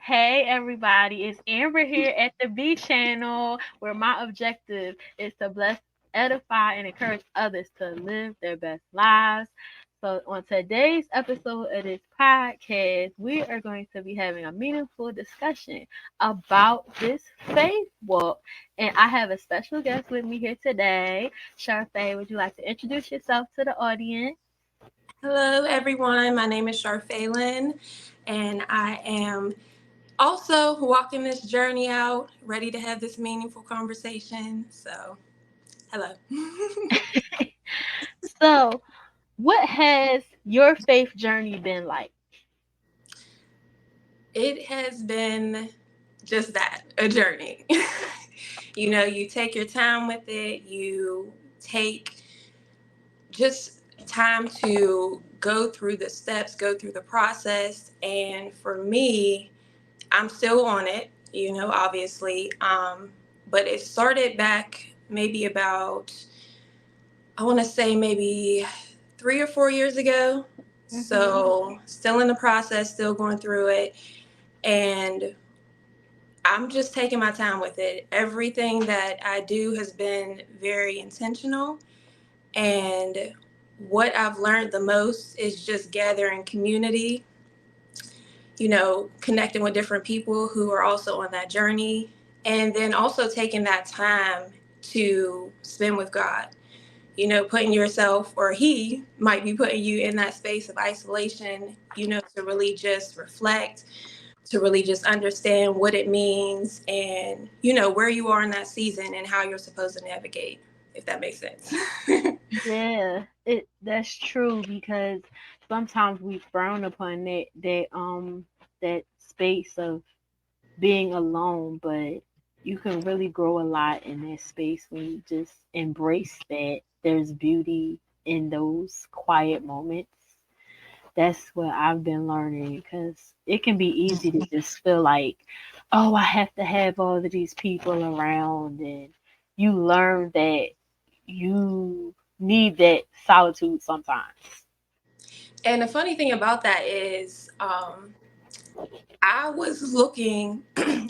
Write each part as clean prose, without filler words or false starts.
Hey everybody, it's Amber here at the B channel where my objective is to bless, edify, and encourage others to live their best lives. So, on today's episode of this podcast, we are going to be having a meaningful discussion about this faith walk. And I have a special guest with me here today. Charfaye, would you like to introduce yourself to the audience? Hello, everyone. My name is Charfaye Lynn, and I am also walking this journey out, ready to have this meaningful conversation. So, hello. So, what has your faith journey been like? It has been just that, a journey. You take your time with it, you take just time to go through the steps, go through the process. And for me, I'm still on it, obviously. But it started back maybe about, I want to say maybe 3 or 4 years ago. Mhm. So still in the process, still going through it. And I'm just taking my time with it. Everything that I do has been very intentional. And what I've learned the most is just gathering community, connecting with different people who are also on that journey, and then also taking that time to spend with God. Putting yourself, or He might be putting you in that space of isolation, to really just reflect, to really just understand what it means and, where you are in that season and how you're supposed to navigate, if that makes sense. Yeah, that's true because sometimes we frown upon that space of being alone, but you can really grow a lot in that space when you just embrace that there's beauty in those quiet moments. That's what I've been learning because it can be easy to just feel like, oh, I have to have all of these people around, and you learn that you need that solitude sometimes. And the funny thing about that is, I was looking,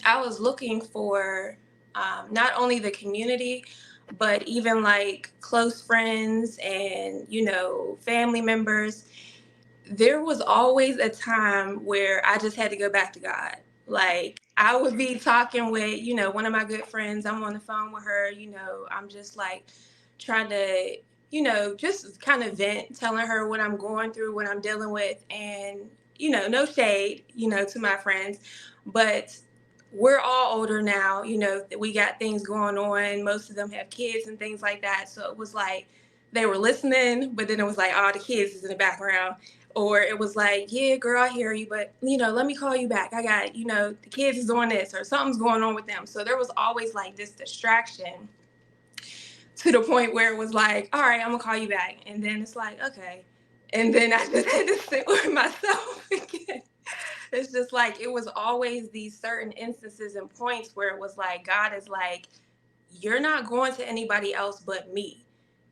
I was looking for not only the community, but even like close friends and, family members. There was always a time where I just had to go back to God. Like I would be talking with, one of my good friends. I'm on the phone with her, I'm just like trying to, just kind of vent, telling her what I'm going through, what I'm dealing with. And, no shade, to my friends, but we're all older now, we got things going on. Most of them have kids and things like that. So it was like they were listening, but then it was like, oh, the kids is in the background. Or it was like, yeah, girl, I hear you, but, let me call you back. I got, the kids is doing this or something's going on with them. So there was always like this distraction to the point where it was like, all right, I'm going to call you back. And then it's like, okay. And then I just had to sit with myself again. It's just like, it was always these certain instances and points where it was like, God is like, you're not going to anybody else but me.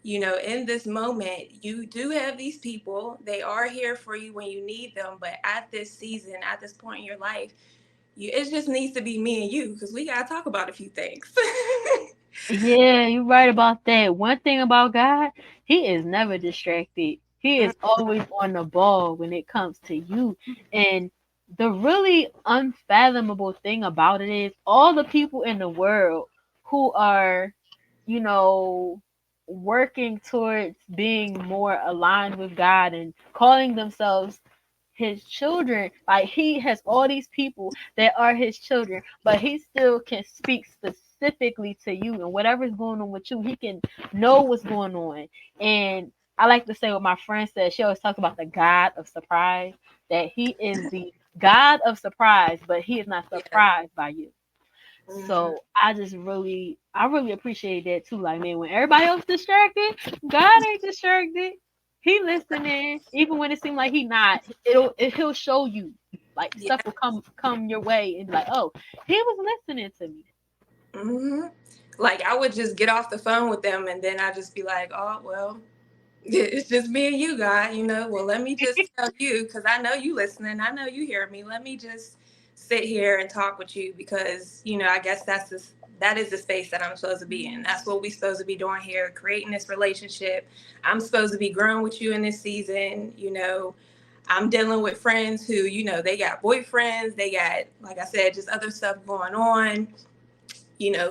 In this moment, you do have these people. They are here for you when you need them. But at this season, at this point in your life, it just needs to be me and you because we got to talk about a few things. Yeah, you're right about that. One thing about God, He is never distracted. He is always on the ball when it comes to you. And the really unfathomable thing about it is all the people in the world who are, you know, working towards being more aligned with God and calling themselves his children. Like he has all these people that are his children, but he still can speak specifically to you and whatever's going on with you, he can know what's going on. And I like to say what my friend said. She always talks about the God of surprise, that he is the God of surprise, but he is not Yeah. surprised by you. Hmm. So I really appreciate that too. Like man, when everybody else distracted, God ain't distracted. He listening, even when it seems like he not. He'll show you. Like Yeah. stuff will come your way and be like, oh, he was listening to me. Hmm. Like I would just get off the phone with them and then I'd just be like, oh, well, it's just me and you, God, Well, let me just tell you because I know you listening. I know you hear me. Let me just sit here and talk with you because, I guess that is the space that I'm supposed to be in. That's what we're supposed to be doing here, creating this relationship. I'm supposed to be growing with you in this season. I'm dealing with friends who, they got boyfriends, they got, like I said, just other stuff going on.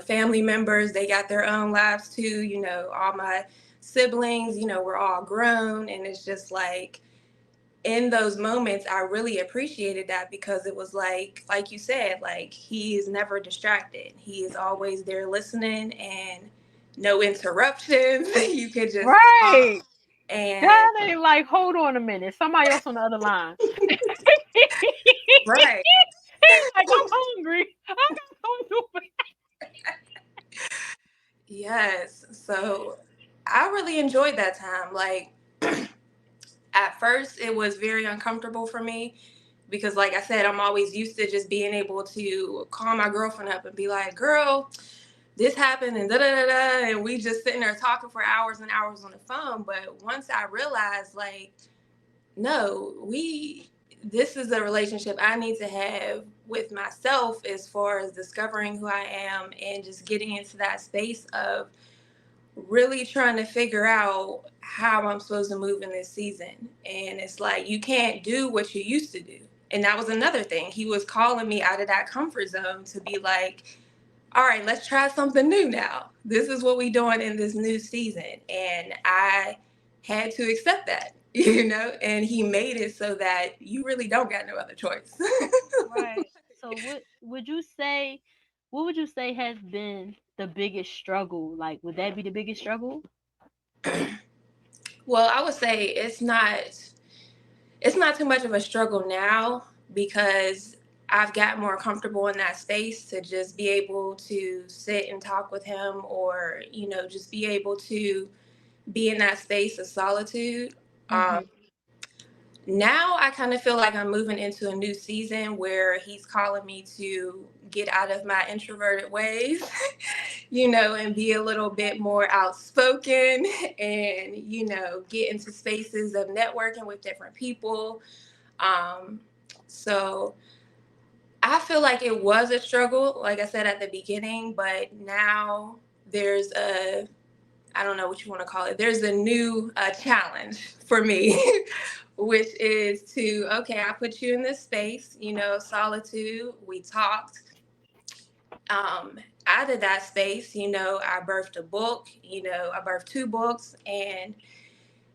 Family members, they got their own lives too. All my siblings, we're all grown. And it's just like, in those moments, I really appreciated that because it was like you said, like he is never distracted. He is always there listening and no interruptions. You could just talk. Right. And God ain't like, hold on a minute. Somebody else on the other line. right. He's like, I'm hungry. I got something to eat. Yes. So I really enjoyed that time. Like at first it was very uncomfortable for me because like I said, I'm always used to just being able to call my girlfriend up and be like, girl, this happened and da da da da, and we just sitting there talking for hours and hours on the phone. But once I realized, like, no, this is a relationship I need to have with myself as far as discovering who I am and just getting into that space of really trying to figure out how I'm supposed to move in this season. And it's like, you can't do what you used to do. And that was another thing. He was calling me out of that comfort zone to be like, all right, let's try something new now. This is what we're doing in this new season. And I had to accept that, and he made it so that you really don't got no other choice. Right. So what would you say has been the biggest struggle? Like, would that be the biggest struggle? Well, I would say it's not too much of a struggle now because I've got more comfortable in that space to just be able to sit and talk with him or, just be able to be in that space of solitude. Um, Mhm. Now I kind of feel like I'm moving into a new season where he's calling me to get out of my introverted ways, and be a little bit more outspoken and, get into spaces of networking with different people. Um, so I feel like it was a struggle, like I said at the beginning, but now there's I don't know what you want to call it. There's a new challenge for me, which is to, okay, I put you in this space, solitude. We talked. Out of that space, I birthed a book, I birthed two books. And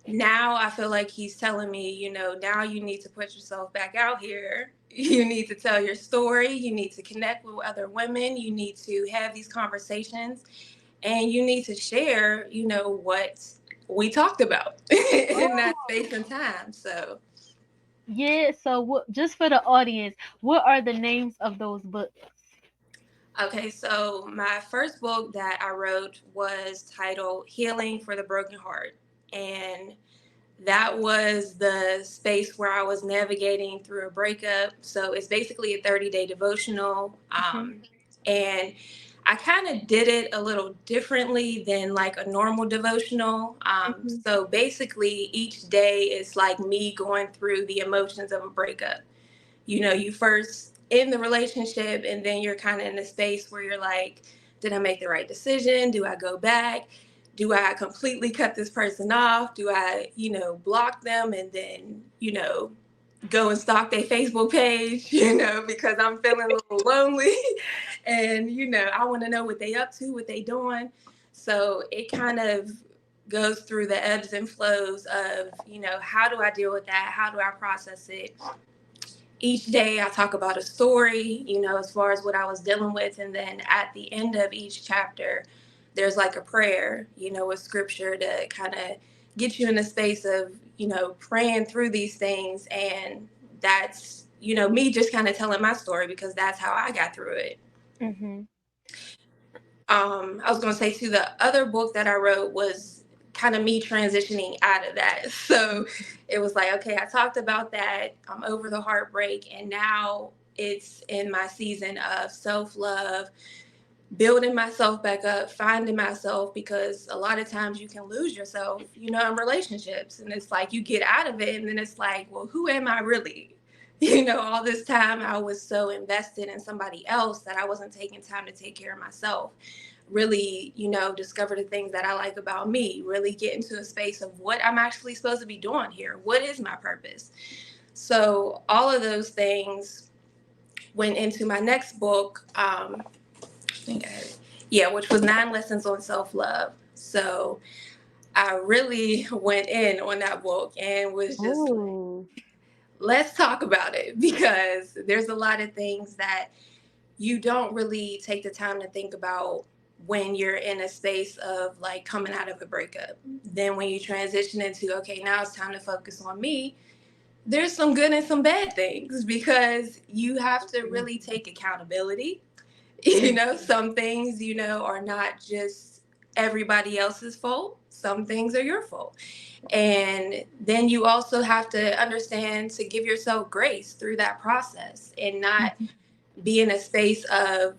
now I feel like he's telling me, now you need to put yourself back out here. You need to tell your story. You need to connect with other women. You need to have these conversations and you need to share, what we talked about in that space and time. So, Yeah, so what, just for the audience, what are the names of those books? okay, so my first book that I wrote was titled Healing for the Broken Heart. And that was the space where I was navigating through a breakup. So it's basically a 30-day devotional. Mhm. And I kind of did it a little differently than like a normal devotional. Mhm. So basically, each day is like me going through the emotions of a breakup. You first in the relationship, and then you're kind of in a space where you're like, did I make the right decision? Do I go back? Do I completely cut this person off? Do I, block them and then, go and stalk their Facebook page, because I'm feeling a little lonely and, I want to know what they up to, what they doing. So it kind of goes through the ebbs and flows of, how do I deal with that? How do I process it? Each day I talk about a story, as far as what I was dealing with. And then at the end of each chapter, there's like a prayer, a scripture to kind of get you in a space of, praying through these things. And that's, me just kind of telling my story because that's how I got through it. Mhm. I was going to say too, the other book that I wrote was kind of me transitioning out of that. So it was like, okay, I talked about that. I'm over the heartbreak. And now it's in my season of self-love, building myself back up, finding myself, because a lot of times you can lose yourself, in relationships. And it's like you get out of it and then it's like, well, who am I really? All this time I was so invested in somebody else that I wasn't taking time to take care of myself. Really, discover the things that I like about me, really get into a space of what I'm actually supposed to be doing here. What is my purpose? So, all of those things went into my next book. I think I had it. Yeah, which was 9 Lessons on Self Love. So, I really went in on that book and was just like, Oh, let's talk about it because there's a lot of things that you don't really take the time to think about when you're in a space of like coming out of a breakup. Then when you transition into, okay, now it's time to focus on me, there's some good and some bad things because you have to really take accountability. mm, Some things, are not just everybody else's fault. Some things are your fault. And then you also have to understand to give yourself grace through that process and not mhm. be in a space of,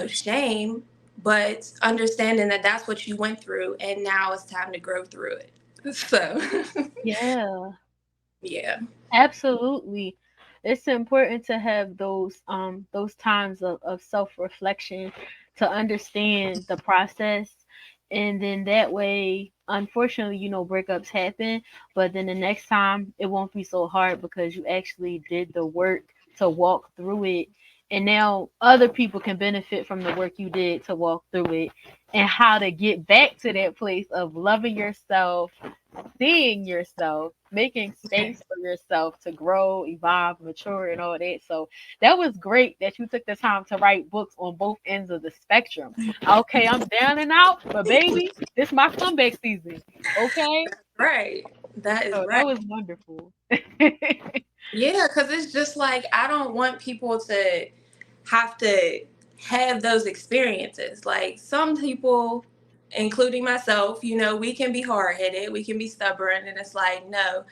shame, but understanding that that's what you went through and now it's time to grow through it. So, Yeah. yeah. Absolutely. It's important to have those times of self-reflection to understand the process, and then that way, unfortunately, breakups happen, but then the next time it won't be so hard because you actually did the work to walk through it. And now other people can benefit from the work you did to walk through it, and how to get back to that place of loving yourself, seeing yourself, making space for yourself to grow, evolve, mature, and all that. So that was great that you took the time to write books on both ends of the spectrum. Okay, I'm down and out, but baby, this my comeback season. Okay, Right. That is so that right. was wonderful. Yeah, because it's just like I don't want people to have to have those experiences. Like some people, including myself, we can be hard headed, we can be stubborn, and it's like, no,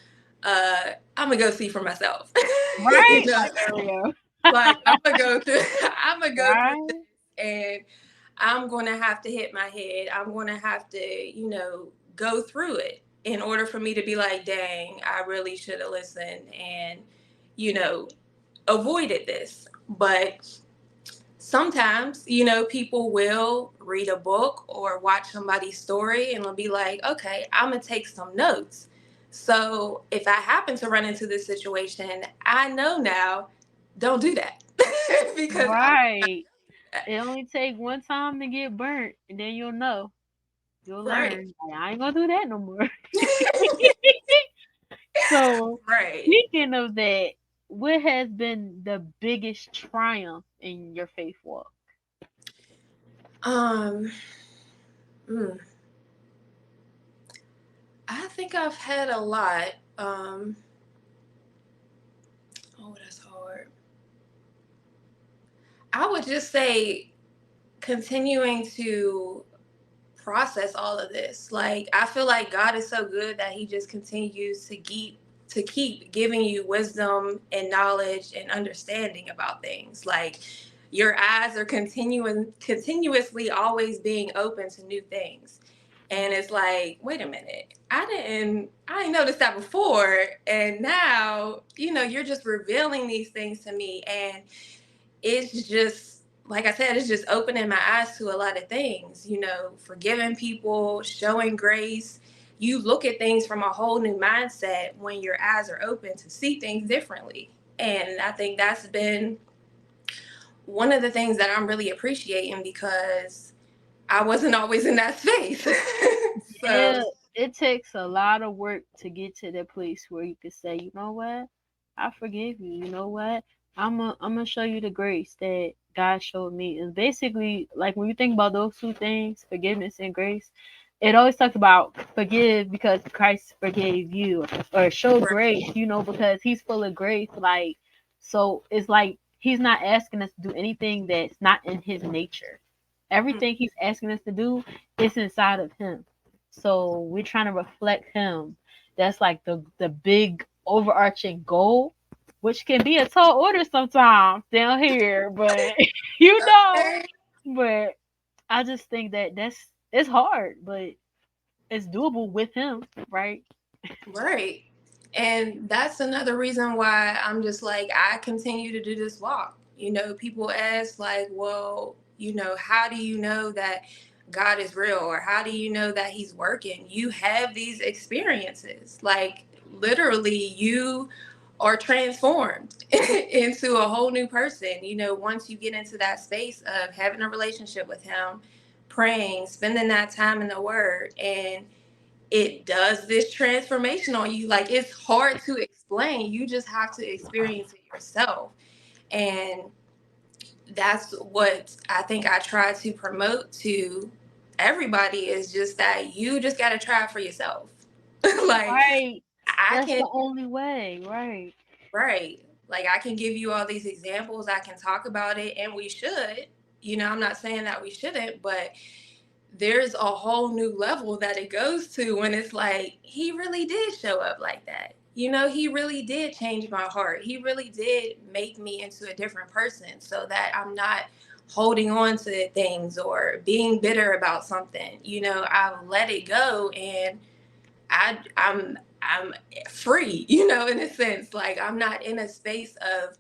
I'm gonna go see for myself. you Right, know, like Ariel. like I'm gonna go through, I'm gonna go through this, Right, and I'm gonna have to hit my head. I'm gonna have to, go through it in order for me to be like, dang, I really should have listened and, you know, avoided this. But sometimes, people will read a book or watch somebody's story and they'll be like, okay, I'm going to take some notes. So if I happen to run into this situation, I know now, don't do that. because I'm right. It only take one time to get burnt, and then you'll know. You'll right. learn. Like, I ain't gonna do that no more. So, right. speaking of that, what has been the biggest triumph in your faith walk? Um, mm, I think I've had a lot. Oh, that's hard. I would just say continuing to process all of this. Like I feel like God is so good that he just continues to keep giving you wisdom and knowledge and understanding about things. Like your eyes are continuously always being open to new things. And it's like, wait a minute, I didn't notice that before. And now, you're just revealing these things to me. And it's just like I said, it's just opening my eyes to a lot of things, forgiving people, showing grace. You look at things from a whole new mindset when your eyes are open to see things differently. And I think that's been one of the things that I'm really appreciating because I wasn't always in that space. so, Yeah, it takes a lot of work to get to the place where you can say, you know what, I forgive you. You know what, I'm gonna show you the grace that God showed me. And basically, like when you think about those two things, forgiveness and grace, it always talks about forgive because Christ forgave you, or show right. grace, because He's full of grace. Like, so it's like He's not asking us to do anything that's not in His nature. Everything He's asking us to do is inside of Him. So we're trying to reflect Him. That's like the big overarching goal, which can be a tall order sometimes down here, but you know, Okay. but I just think that it's hard, but it's doable with Him, right? Right. And that's another reason why I'm just like, I continue to do this walk. You know, people ask, like, well, you know, how do you know that God is real? Or how do you know that He's working? You have these experiences. Like, literally, you are transformed into a whole new person. You know, once you get into that space of having a relationship with Him, praying, spending that time in the Word, and it does this transformation on you. Like, it's hard to explain. You just have to experience it yourself. And that's what I think I try to promote to everybody, is just that you just got to try it for yourself. Like, Right. I That's can, the only way. Right. right. Like, I can give you all these examples. I can talk about it, and we should. You know, I'm not saying that we shouldn't, but there's a whole new level that it goes to when it's like, he really did show up like that. You know, he really did change my heart. He really did make me into a different person, so that I'm not holding on to things or being bitter about something. You know, I've let it go, and I'm free, you know, in a sense. Like, I'm not in a space of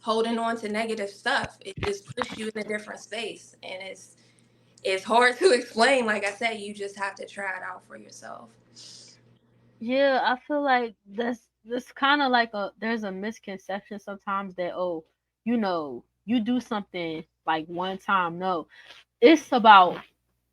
holding on to negative stuff. It just puts you in a different space, and it's hard to explain. Like I said, you just have to try it out for yourself. Yeah, I feel like that's kind of like a there's a misconception sometimes that, oh, you do something like one time. No, it's about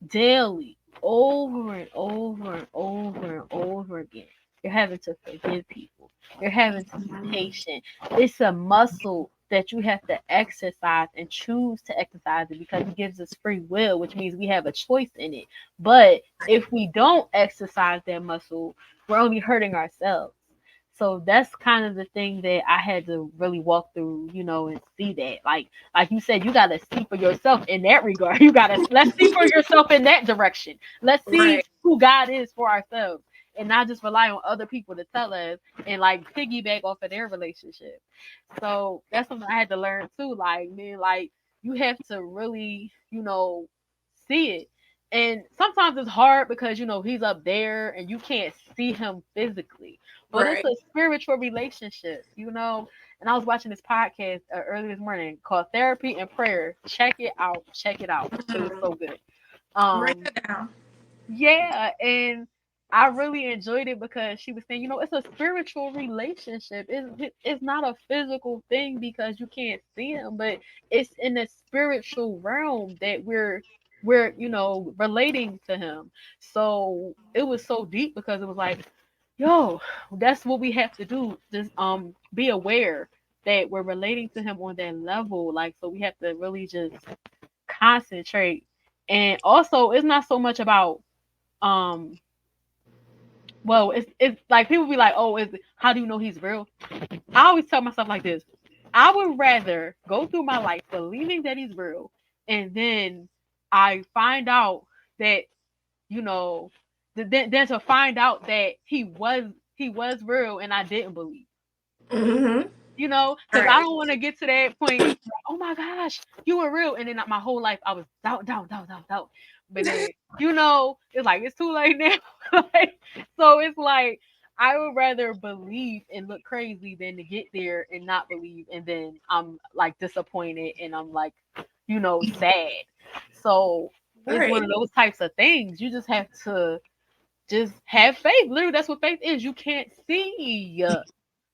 daily, over and over and over and over again. You're having to forgive people. You're having to be patient. It's a muscle that you have to exercise and choose to exercise it because it gives us free will, which means we have a choice in it. But if we don't exercise that muscle, we're only hurting ourselves. So that's kind of the thing that I had to really walk through, and see that. Like you said, you gotta see for yourself in that regard. You gotta let's see for yourself in that direction. Let's see Right. who God is for ourselves and not just rely on other people to tell us and like piggyback off of their relationship. So that's something I had to learn too. Like, man, like you have to really, see it. And sometimes it's hard because he's up there and you can't see him physically. But it's Right. a spiritual relationship. And I was watching this podcast earlier this morning called Therapy and Prayer. Check it out. Check it out. It was so good. Write Um, that down. yeah, and I really enjoyed it because she was saying, it's a spiritual relationship. It's not a physical thing because you can't see him, but it's in the spiritual realm that we're relating to him. So it was so deep because it was like, yo, that's what we have to do. Just be aware that we're relating to him on that level. Like, so we have to really just concentrate. And also, it's not so much about um well, it's like people be like, oh, is how do you know he's real? I always tell myself like this: I would rather go through my life believing that he's real, and then I find out that you know, then to find out that he was real and I didn't believe. Mm-hmm. Because I Right. don't want to get to that point. Like, oh my gosh, you were real, and then my whole life I was doubt. But then it's like it's too late now. Like, so it's like I would rather believe and look crazy than to get there and not believe, and then I'm like disappointed and I'm like sad. So it's one Right. of those types of things. You just have to just have faith. Literally, that's what faith is. You can't see.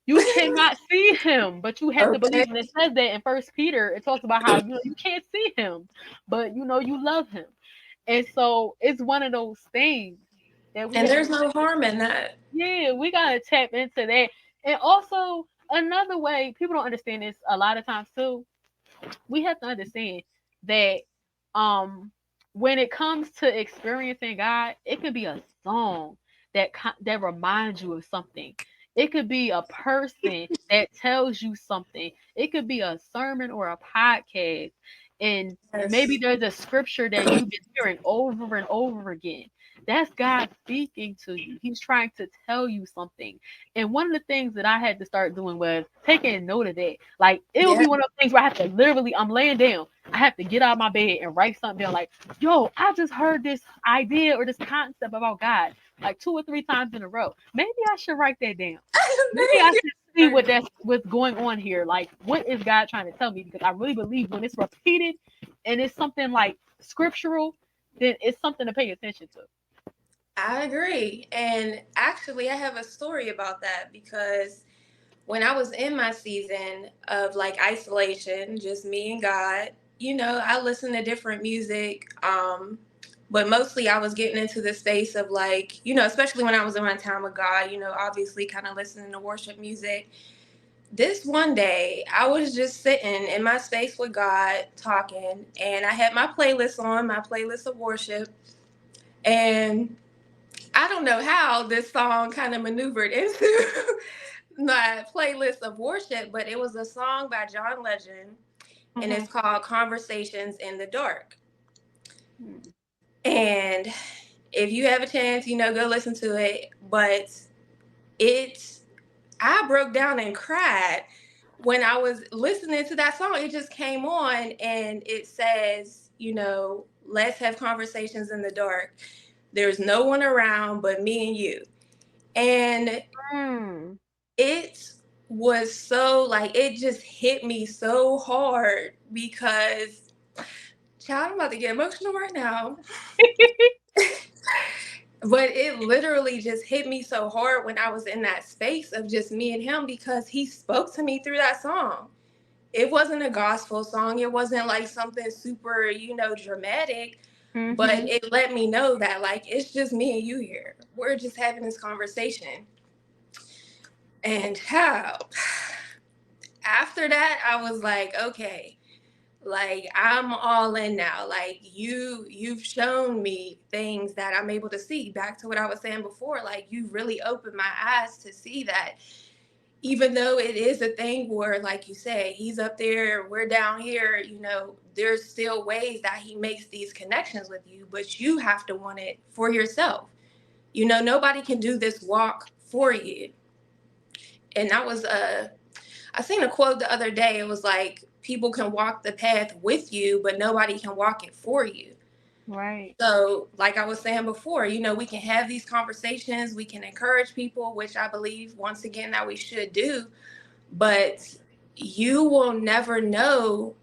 You cannot see him, but you have to Okay. believe. And it says that in First Peter, it talks about how you can't see him, but you love him. And so it's one of those things that we And have to, there's no harm in that. yeah, we gotta tap into that. And also another way people don't understand this a lot of times too. We have to understand that um when it comes to experiencing God, it could be a song that reminds you of something. It could be a person that tells you something. It could be a sermon or a podcast. And maybe Yes. there's a scripture that you've been hearing over and over again. That's God speaking to you. He's trying to tell you something. And one of the things that I had to start doing was taking note of that. Like it would Yeah. be one of those things where I have to literally, I'm laying down. I have to get out of my bed and write something down like, yo, I just heard this idea or this concept about God like 2 or 3 times in a row. Maybe I should write that down. Maybe I should see what's going on here. Like, what is God trying to tell me? Because I really believe when it's repeated and it's something like scriptural, then it's something to pay attention to. I agree. And actually, I have a story about that because when I was in my season of like isolation, just me and God, I listened to different music. But mostly I was getting into the space of like, especially when I was in my time with God, obviously kind of listening to worship music. This one day, I was just sitting in my space with God talking, and I had my playlist on, my playlist of worship. And I don't know how this song kind of maneuvered into my playlist of worship, but it was a song by John Legend, and Mm-hmm. it's called Conversations in the Dark. Mm-hmm. And if you have a chance, go listen to it. But it, I broke down and cried when I was listening to that song. It just came on and it says, let's have conversations in the dark. There's no one around but me and you. And it was so like, it just hit me so hard because, child, I'm about to get emotional right now. But it literally just hit me so hard when I was in that space of just me and him because he spoke to me through that song. It wasn't a gospel song. It wasn't like something super, dramatic, but Mm-hmm. it let me know that like it's just me and you here. We're just having this conversation. And how after that, I was like, okay, like I'm all in now. Like you've shown me things that I'm able to see. Back to what I was saying before, like you really opened my eyes to see that even though it is a thing where, like you say, he's up there, we're down here, there's still ways that he makes these connections with you, but you have to want it for yourself. Nobody can do this walk for you. And that was I seen a quote the other day. It was like, people can walk the path with you, but nobody can walk it for you. Right. So, like I was saying before, we can have these conversations, we can encourage people, which I believe, once again, that we should do. But you will never know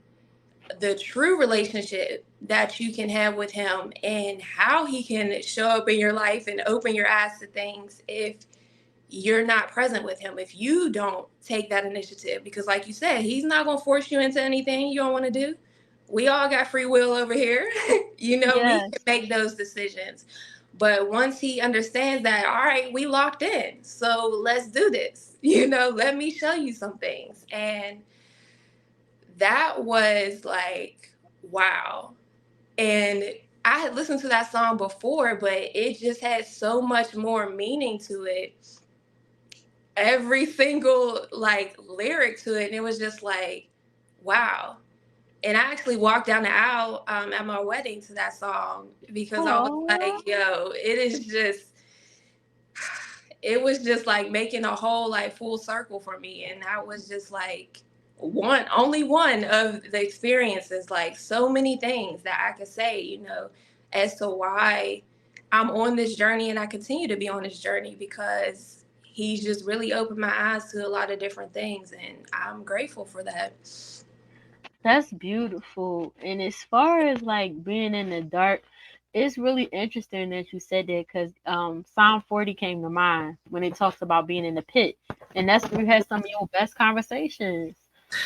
the true relationship that you can have with him and how he can show up in your life and open your eyes to things if you're not present with him, if you don't take that initiative. Because like you said, he's not going to force you into anything you don't want to do. We all got free will over here. We Yes. can make those decisions. But once he understands that, all right, we locked in, so let's do this. Let me show you some things. And that was like, wow. And I had listened to that song before, but it just had so much more meaning to it, every single like lyric to it, and it was just like, wow. And I actually walked down the aisle at my wedding to that song because I was Oh. like, yo, it was just like making a whole like full circle for me. And that was just like only one of the experiences, like so many things that I could say, as to why I'm on this journey and I continue to be on this journey, because he's just really opened my eyes to a lot of different things. And I'm grateful for that. That's beautiful. And as far as like being in the dark, it's really interesting that you said that because Psalm 40 came to mind when it talks about being in the pit. And that's where you had some of your best conversations.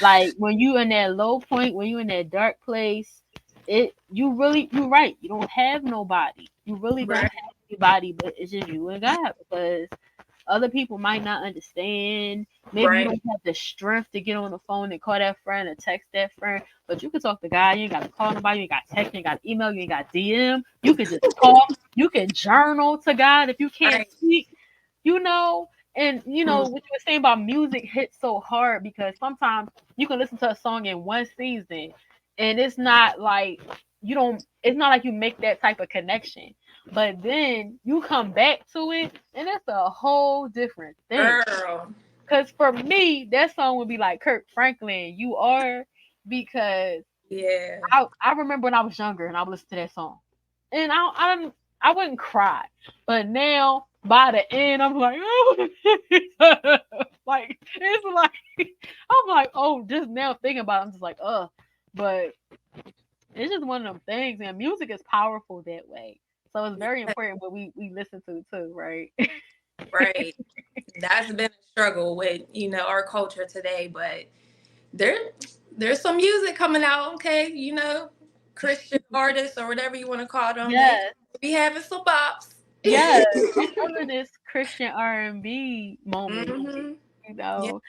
Like when you in that low point, when you in that dark place, you're right. You don't have nobody. You really don't Right, have anybody, but it's just you and God because other people might not understand. Maybe you right, don't have the strength to get on the phone and call that friend or text that friend, but you can talk to God. You ain't got to call nobody. You ain't got to text. You ain't got to email. You ain't got to DM. You can just talk. You can journal to God if you can't right. speak. You know, and Mm, what you were saying about music hits so hard because sometimes you can listen to a song in one season, and it's not like you don't. It's not like you make that type of connection. But then you come back to it, and that's a whole different thing. girl. Cause for me, that song would be like Kirk Franklin, "You Are," because Yeah. I remember when I was younger and I would listen to that song, and I wouldn't cry, but now by the end I'm like, oh, like it's like I'm like, oh, just now thinking about it, I'm just like, but it's just one of them things, and music is powerful that way. So it's very important what we listen to too, right? Right. That's been a struggle with, our culture today, but there there's some music coming out, okay, Christian artists or whatever you want to call them, they Yes, be having some bops. yes. I'm feeling this Christian R&B moment, Hmm. you Yeah. know.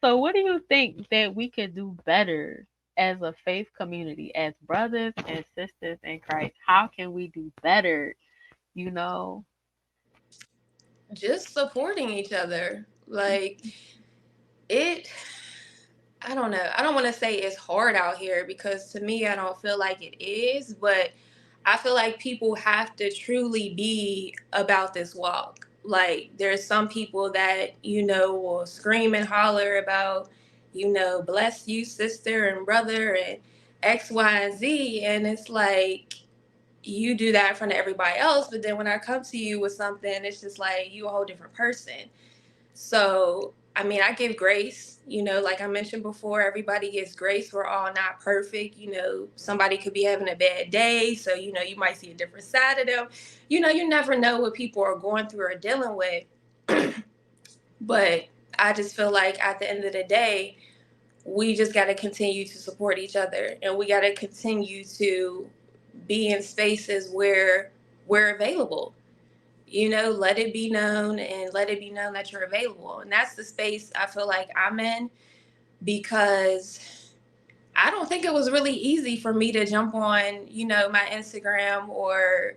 So what do you think that we could do better as a faith community, as brothers and sisters in Christ? How can we do better? You know? Just supporting each other. Like it I don't know. I don't want to say it's hard out here because to me, I don't feel like it is, but I feel like people have to truly be about this walk. Like, there's some people that, will scream and holler about, bless you, sister and brother, and X, Y, and Z. And it's like, you do that in front of everybody else. But then when I come to you with something, it's just like, you a whole different person. So, I mean, I give grace, like I mentioned before, everybody gets grace. We're all not perfect. Somebody could be having a bad day. So, you might see a different side of them. You never know what people are going through or dealing with. But I just feel like at the end of the day, we just got to continue to support each other, and we got to continue to be in spaces where we're available. Let it be known, and let it be known that you're available. And that's the space I feel like I'm in, because I don't think it was really easy for me to jump on, my Instagram or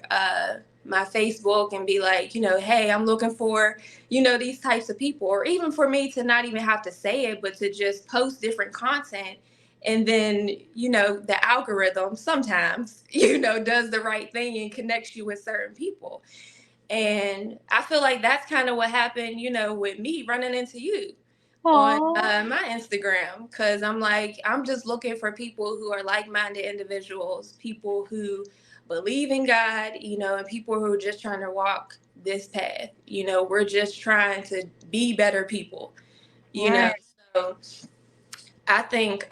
my Facebook and be like, hey, I'm looking for, these types of people. Or even for me to not even have to say it, but to just post different content. And then, the algorithm sometimes, does the right thing and connects you with certain people. And I feel like that's kind of what happened, with me running into you on Oh, my Instagram. Because I'm like, I'm just looking for people who are like minded individuals, people who believe in God, and people who are just trying to walk this path. We're just trying to be better people, you know. right. So I think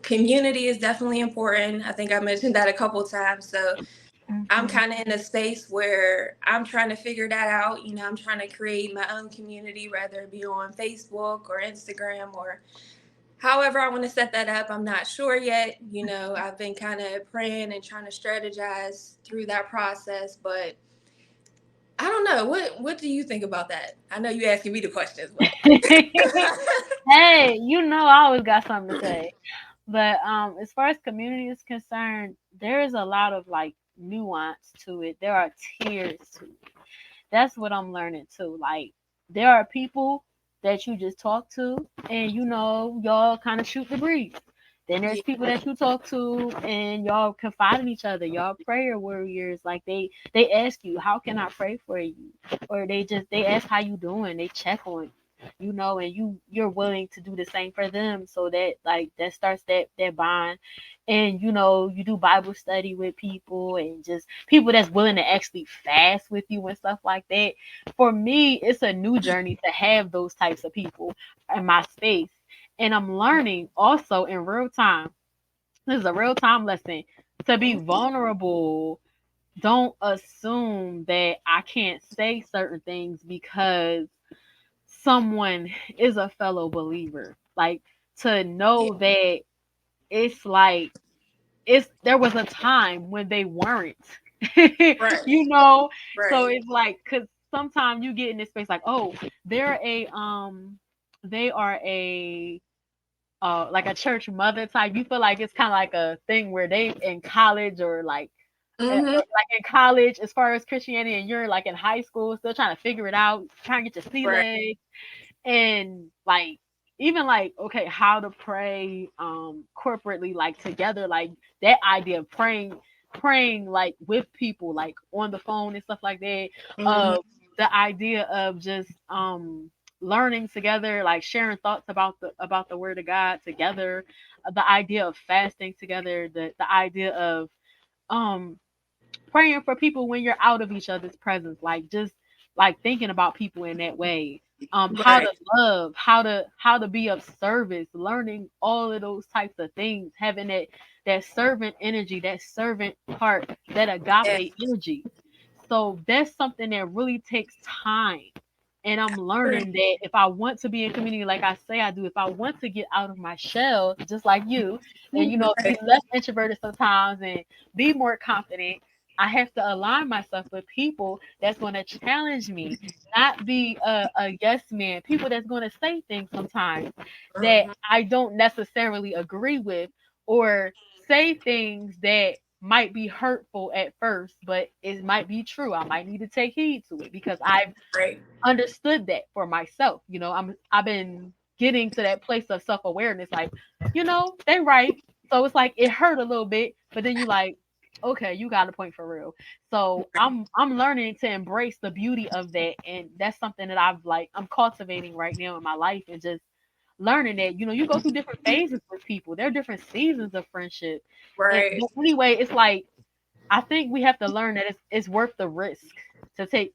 community is definitely important. I think I mentioned that a couple times. So I'm Mhm. kind of in a space where I'm trying to figure that out. I'm trying to create my own community, whether it be on Facebook or Instagram or however I want to set that up. I'm not sure yet. I've been kind of praying and trying to strategize through that process, but I don't know. What do you think about that? I know you asking me the questions, but Hey, I always got something to say. But as far as community is concerned, there is a lot of like nuance to it. There are tiers to it. That's what I'm learning too. Like there are people that you just talk to and y'all kind of shoot the breeze. Then there's yeah, people that you talk to and y'all confide in each other. Y'all prayer warriors. Like they ask you, how can I pray for you? Or they ask how you doing. They check on and you're willing to do the same for them, so that like that starts that bond. And you do Bible study with people and just people that's willing to actually fast with you and stuff like that. For me, it's a new journey to have those types of people in my space. And I'm learning also in real time. This is a real time lesson to be vulnerable. Don't assume that I can't say certain things because someone is a fellow believer. Like to yeah, know that it's like it's there was a time when they weren't. right, you know, so right. it's like cuz sometimes you get in this space like, "Oh, they're a they are a like a church mother type." You feel like it's kind of like a thing where they in college or Mm-hmm. like in college as far as Christianity, and you're like in high school still trying to figure it out, trying to get your sea Right. legs and like even like okay how to pray corporately like together, like that idea of praying like with people like on the phone and stuff like that. Mm-hmm. uh the idea of just learning together, like sharing thoughts about the word of God together, the idea of fasting together, the idea of um praying for people when you're out of each other's presence, like just like thinking about people in that way, how to Right. love, how to be of service, learning all of those types of things, having that servant energy, that servant heart, that Yeah. agape energy. So that's something that really takes time. And I'm learning that if I want to be in community, like I say I do, if I want to get out of my shell, just like you, and be Right. less introverted sometimes and be more confident, I have to align myself with people that's going to challenge me, not be a yes man, people that's going to say things sometimes that Mhm. I don't necessarily agree with, or say things that might be hurtful at first, but it might be true. I might need to take heed to it because I've Right. understood that for myself. I've been getting to that place of self awareness, like, they right. So it's like it hurt a little bit, but then you like, okay, you got a point for real. So I'm learning to embrace the beauty of that, and that's something that I'm cultivating right now in my life, and just learning that you go through different phases with people. There are different seasons of friendship, and Right. but anyway, it's like I think we have to learn that it's worth the risk to take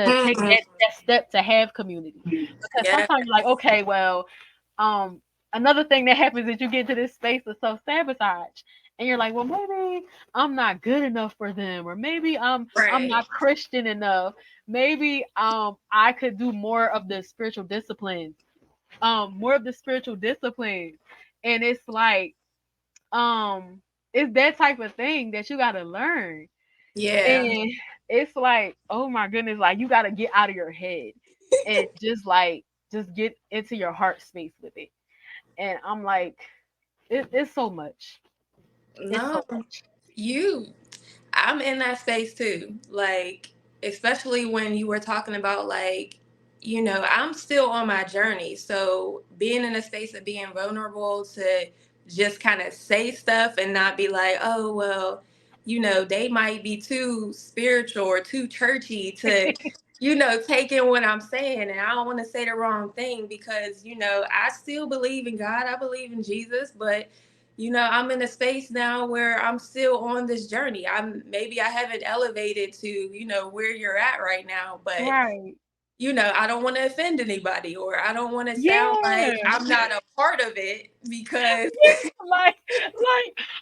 Mhm. that step to have community. Because Yeah. sometimes you're like, okay, well, um, another thing that happens is you get to this space of self sabotage, and you're like, well, maybe I'm not good enough for them, or maybe I'm Right. not Christian enough. Maybe I could do more of the spiritual disciplines, and it's like it's that type of thing that you got to learn. Yeah. And it's like, oh my goodness, like you gotta get out of your head and just get into your heart space with it. And I'm like, it's so much. It's No, so much. you I'm in that space too. Like, especially when you were talking about, like, I'm still on my journey. So being in a space of being vulnerable to just kind of say stuff and not be like, oh, well, they might be too spiritual or too churchy to, take in what I'm saying. And I don't want to say the wrong thing because, I still believe in God. I believe in Jesus, but I'm in a space now where I'm still on this journey. Maybe I haven't elevated to, where you're at right now, but Right. I don't want to offend anybody, or I don't want to sound Yeah. like I'm not a part of it because like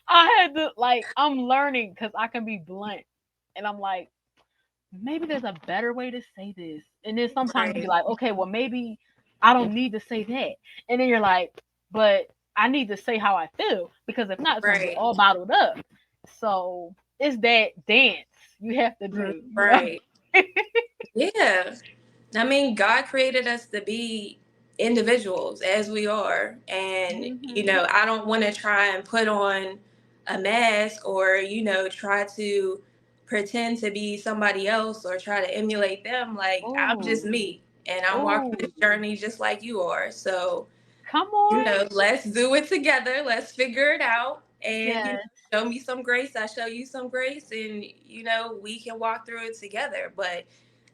I had to I'm learning because I can be blunt. And I'm like, maybe there's a better way to say this. And then sometimes you be right, like, okay, well maybe I don't need to say that. And then you're like, but I need to say how I feel because if not, it's gonna get right, all bottled up. So it's that dance you have to do. right. Yeah. I mean, God created us to be individuals as we are. And, Hmm. I don't want to try and put on a mask or, try to pretend to be somebody else or try to emulate them. Like, I'm just Oh, me and I'm walking oh, this journey just like you are. So, come on. let's do it together. Let's figure it out. And, Yes, show me some grace. I show you some grace. And, we can walk through it together. But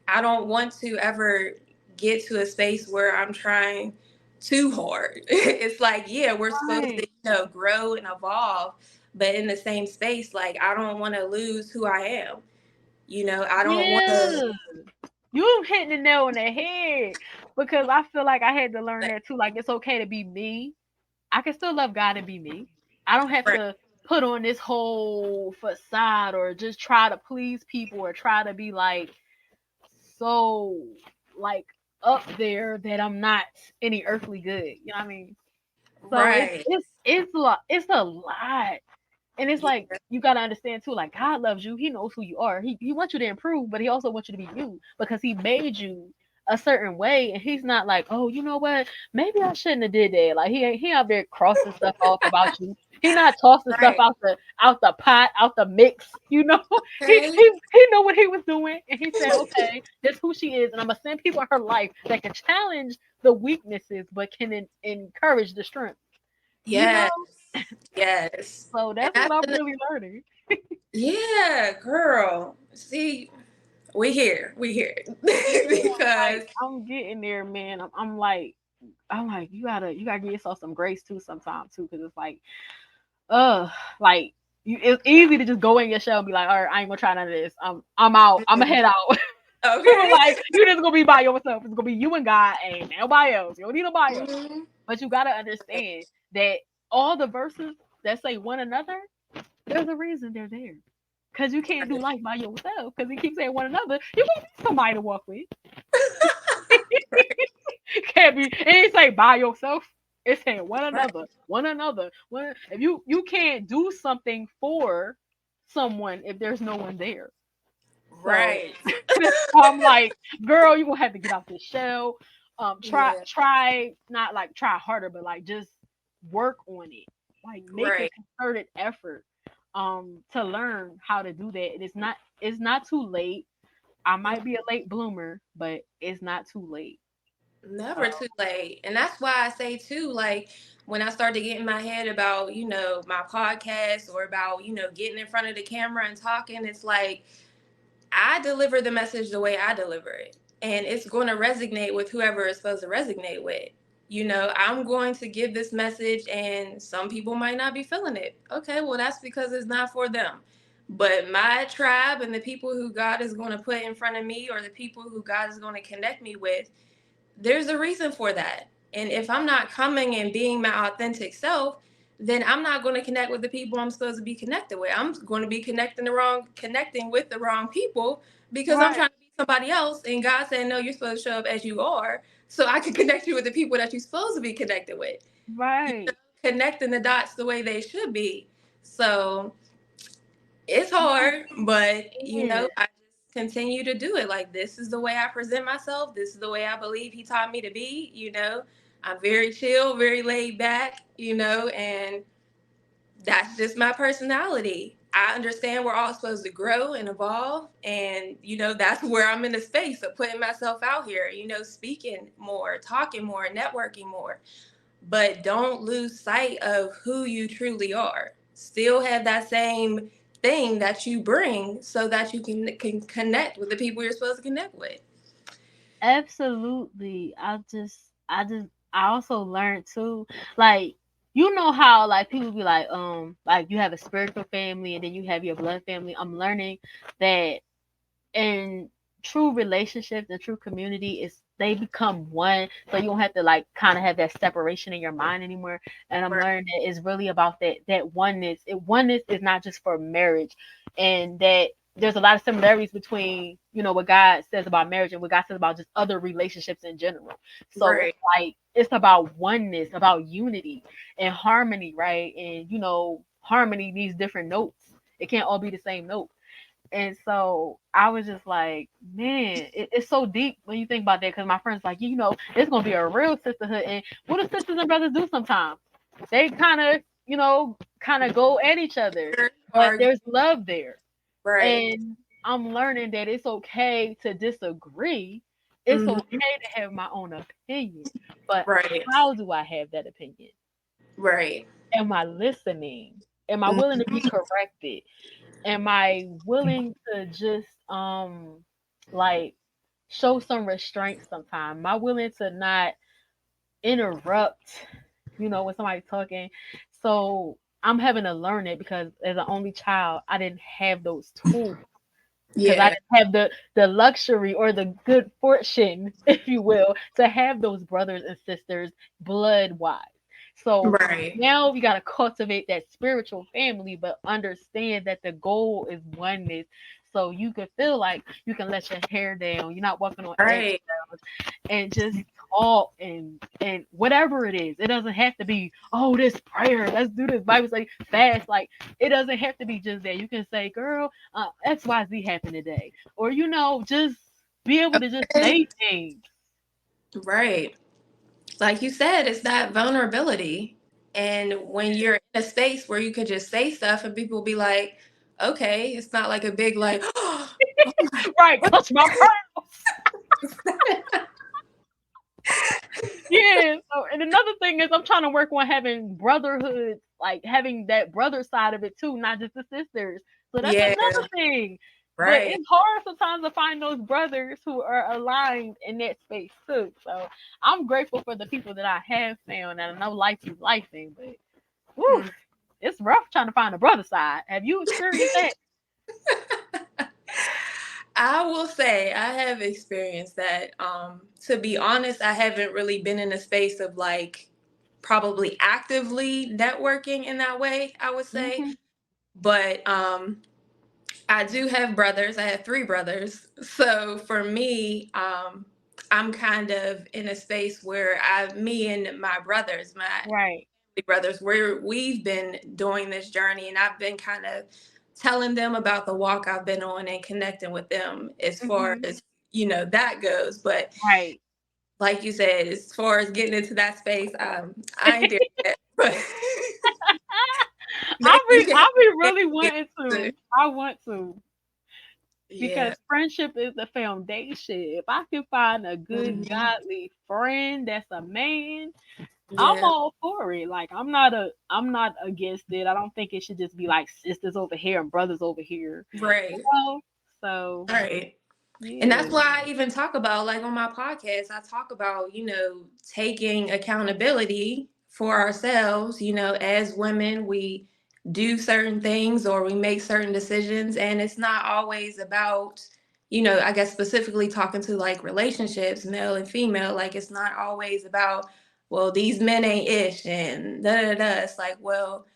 I don't want to ever get to a space where I'm trying too hard. It's like, yeah, we're supposed to, right. grow and evolve, but in the same space, like, I don't want to lose who I am. I don't want to. Yeah. You hitting the nail on the head because I feel like I had to learn that too. Like it's okay to be me. I can still love God and be me. I don't have Right, to put on this whole facade or just try to please people or try to be so like up there that I'm not any earthly good. You know what I mean? So right. it's a lot. And it's Yeah, like you gotta understand too, like God loves you, he knows who you are. He wants you to improve, but he also wants you to be you because he made you a certain way and he's not like, oh, you know what? Maybe I shouldn't have did that. Like he out there crossing stuff off about you. He not tossing stuff right. out the pot, out the mix. He Okay. he he know what he was doing and he said, okay, that's who she is, and I'm gonna send people in her life that can challenge the weaknesses but can encourage the strength. You know? Yes, yes. So And that's what I'm really learning. yeah, girl. See, We here. Like Because I'm getting there, man. I'm like, you gotta give yourself some grace too sometimes too, because it's uh, like it's easy to just go in your shell and be like, all right, I ain't gonna try none of this. I'm out. I'm gonna head out. okay. Like you just gonna be by yourself. It's gonna be you and God and nobody else. You don't need nobody else. Mhm. But you gotta understand that all the verses that say one another, there's a reason they're there. Cause you can't do life by yourself. Cause he keeps saying one another. You gonna need somebody to walk with. Can't be. It ain't say by yourself. It's saying one Right. another, one another. One. If you can't do something for someone if there's no one there. So Right. I'm like, girl, you gonna have to get out this shell. Yeah. Try not like try harder, but like just work on it. Like make a Right. concerted effort to learn how to do that. And it's not too late. I might be a late bloomer, but it's not too late. Never Uh, too late. And that's why I say too, like when I started getting in my head about, my podcast or about, getting in front of the camera and talking, it's like I deliver the message the way I deliver it. And it's going to resonate with whoever it's supposed to resonate with. I'm going to give this message and some people might not be feeling it. Okay, well, that's because it's not for them. But my tribe and the people who God is going to put in front of me or the people who God is going to connect me with, there's a reason for that. And if I'm not coming and being my authentic self, then I'm not going to connect with the people I'm supposed to be connected with. I'm going to be connecting with the wrong people because I'm right, trying to be somebody else. And God said, no, you're supposed to show up as you are so I can connect you with the people that you're supposed to be connected with. You know, right. connecting the dots the way they should be. So it's hard, but Yeah. I just continue to do it. Like this is the way I present myself. This is the way I believe he taught me to be. I'm very chill, very laid back, and that's just my personality. I understand we're all supposed to grow and evolve, and that's where I'm in the space of putting myself out here, speaking more, talking more, networking more, but don't lose sight of who you truly are. Still have that same thing that you bring so that you can connect with the people you're supposed to connect with. Absolutely. I also learned too, like, you know how like people be like you have a spiritual family and then you have your blood family. I'm learning that in true relationships and true community is they become one, so you don't have to like kind of have that separation in your mind anymore. And I'm Right. learning that it's really about that oneness. Oneness is not just for marriage, and that there's a lot of similarities between what God says about marriage and what God says about just other relationships in general. So it's Right. like it's about oneness, about unity and harmony, right? And harmony needs different notes. It can't all be the same note. And so I was just like, man, it's so deep when you think about that. Because my friends like, it's gonna be a real sisterhood. And what do sisters and brothers do sometimes? They kind of go at each other, but Argue. there's love there. Right. And I'm learning that it's okay to disagree. It's okay Hmm. to have my own opinion. But Right. how do I have that opinion? Right. Am I listening? Am I willing to be Mhm. corrected? Am I willing to just like show some restraint sometimes? Am I willing to not interrupt, when somebody's talking? So I'm having to learn it because as an only child, I didn't have those tools because I Yeah. didn't have the luxury or the good fortune, if you will, to have those brothers and sisters blood wise. So Right. now we gotta cultivate that spiritual family, but understand that the goal is oneness. So you can feel like you can let your hair down. You're not walking on Right. eggshells and just talk and whatever it is. It doesn't have to be, oh, this prayer. Let's do this Bible study fast. Like it doesn't have to be just that. You can say, girl, XYZ happened today. Or just be able to just Okay. say things. Right. Like you said, it's that vulnerability. And when you're in a space where you could just say stuff and people will be like, okay, it's not like a big like, oh my, Right, what? clutch my pearls. Yeah. So and another thing is I'm trying to work on having brotherhood, like having that brother side of it too, not just the sisters. So that's Yeah. another thing. But Right. it's hard sometimes to find those brothers who are aligned in that space too. So I'm grateful for the people that I have found, and I know life is lifing, but whew, Mm. it's rough trying to find the brother side. Have you experienced that? I will say I have experienced that. To be honest, I haven't really been in a space of like probably actively networking in that way, I would say. Hmm. But I do have brothers. I have three brothers. So for me, I'm kind of in a space where me and my brothers, my Right. brothers, we've been doing this journey, and I've been kind of telling them about the walk I've been on and connecting with them as far Hmm. as that goes. But Right. like you said, as far as getting into that space, I ain't there yet. But maybe you can help I be me really get wanting to. to. I want to Yeah. because friendship is the foundation. If I can find a good Hmm. godly friend that's a man, I'm Yeah. all for it. Like I'm not against it. I don't think it should just be like sisters over here and brothers over here. You Right. know? So Right. And yeah. that's why I even talk about, like on my podcast, I talk about, taking accountability for ourselves. As women, we do certain things or we make certain decisions, and it's not always about, I guess specifically talking to like relationships, male and female, like it's not always about, well, these men ain't ish and da da da. It's like, well,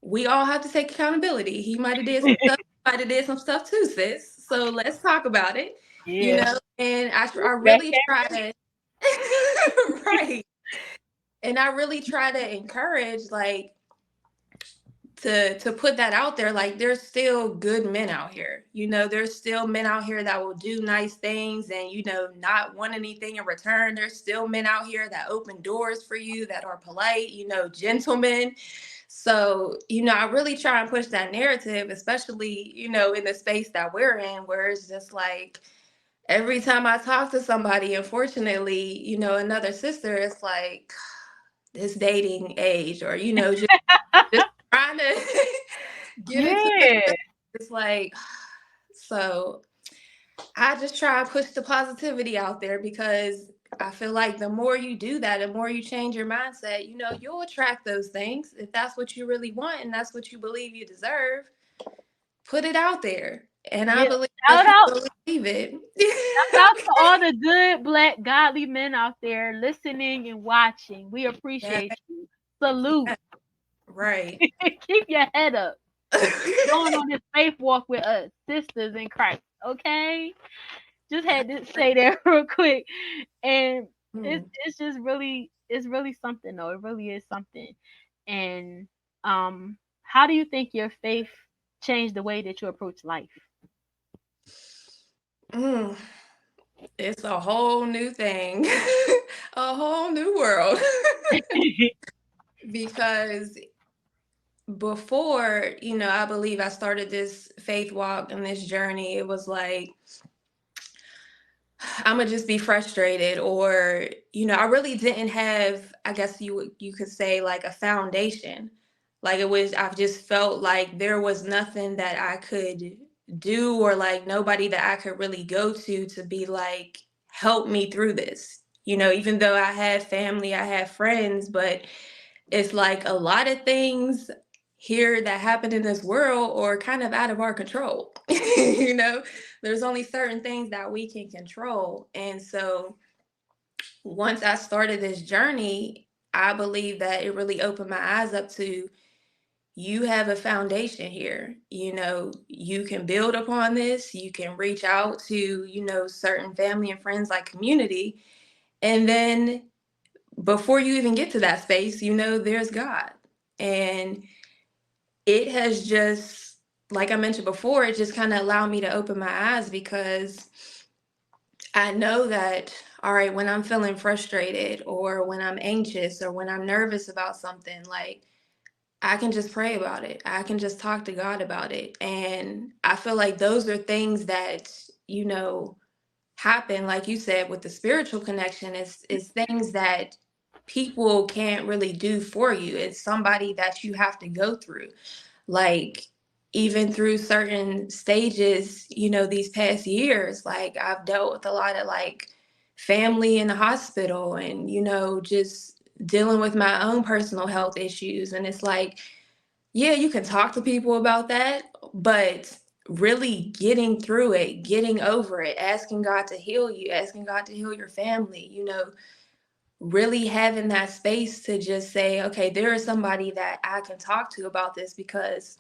we all have to take accountability. He might have did some stuff, might have did some stuff too, sis. So let's talk about it. Yeah. And I Back really at try to right. And I really try to encourage like to put that out there. Like there's still good men out here. There's still men out here that will do nice things and not want anything in return. There's still men out here that open doors for you, that are polite, gentlemen. So, I really try and push that narrative, especially, in the space that we're in, where it's just like every time I talk to somebody, unfortunately, another sister, it's like this dating age, or, just trying to get into the yeah. space. It's like, so I just try to push the positivity out there because I feel like the more you do that, the more you change your mindset, you'll attract those things. If that's what you really want and that's what you believe you deserve, put it out there. And I Yeah. believe that Shout people out will receive it. shout out to all the good black godly men out there listening and watching. We Yeah, appreciate you. Salute. yeah, right. Keep your head up. Going on this faith walk with us, sisters in Christ. Okay? Just had to say that real quick. And Mm. it's just really it's really something though. It really is something. And how do you think your faith changed the way that you approach life? Mm. It's a whole new thing, a whole new world. Because before, I believe I started this faith walk and this journey, it was like, I'm gonna just be frustrated, or I really didn't have, I guess you could say, like a foundation. Like I've just felt like there was nothing that I could do, or like nobody that I could really go to be like, help me through this. Even though I had family, I had friends, but it's like a lot of things here that happen in this world are kind of out of our control. There's only certain things that we can control. And so once I started this journey, I believe that it really opened my eyes up to, you have a foundation here. You can build upon this, you can reach out to, certain family and friends, like community. And then before you even get to that space, there's God. And it has just, like I mentioned before, it just kind of allowed me to open my eyes, because I know that, all right, when I'm feeling frustrated or when I'm anxious or when I'm nervous about something, like I can just pray about it. I can just talk to God about it. And I feel like those are things that, happen, like you said, with the spiritual connection, is things that people can't really do for you. It's somebody that you have to go through. Like, even through certain stages, these past years, like I've dealt with a lot of like family in the hospital and, just dealing with my own personal health issues. And it's like, yeah, you can talk to people about that, but really getting through it, getting over it, asking God to heal you, asking God to heal your family, really having that space to just say, okay, there is somebody that I can talk to about this because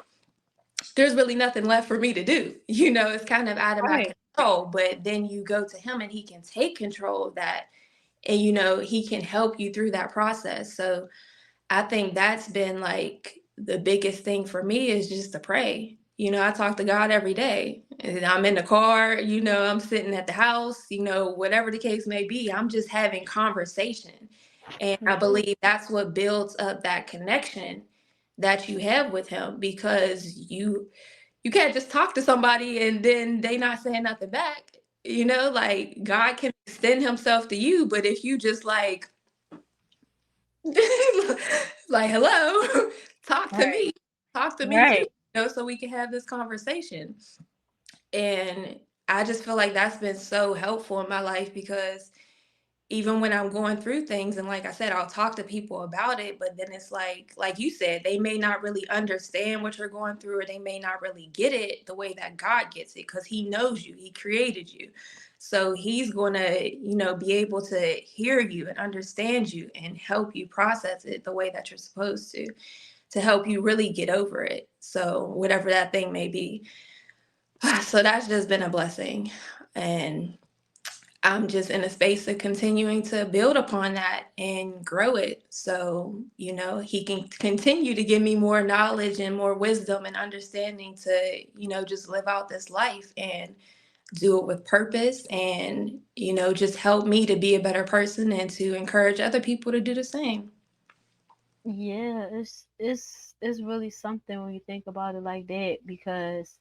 there's really nothing left for me to do. It's kind of out of my Right. control, but then you go to him and he can take control of that and, he can help you through that process. So I think that's been like the biggest thing for me is just to pray. I talk to God every day. And I'm in the car, I'm sitting at the house, whatever the case may be, I'm just having conversation. And I believe that's what builds up that connection that you have with him because you can't just talk to somebody and then they not saying nothing back. Like God can extend himself to you, but if you just like like, hello, talk to Right. me. Talk to me too, Right. so we can have this conversation. And I just feel like that's been so helpful in my life because even when I'm going through things, and like I said, I'll talk to people about it, but then it's like you said, they may not really understand what you're going through, or they may not really get it the way that God gets it, because he knows you, he created you. So he's going to, be able to hear you and understand you and help you process it the way that you're supposed to help you really get over it. So whatever that thing may be. So that's just been a blessing. And I'm just in a space of continuing to build upon that and grow it. So, he can continue to give me more knowledge and more wisdom and understanding to, just live out this life and do it with purpose and, just help me to be a better person and to encourage other people to do the same. Yeah, it's really something when you think about it like that because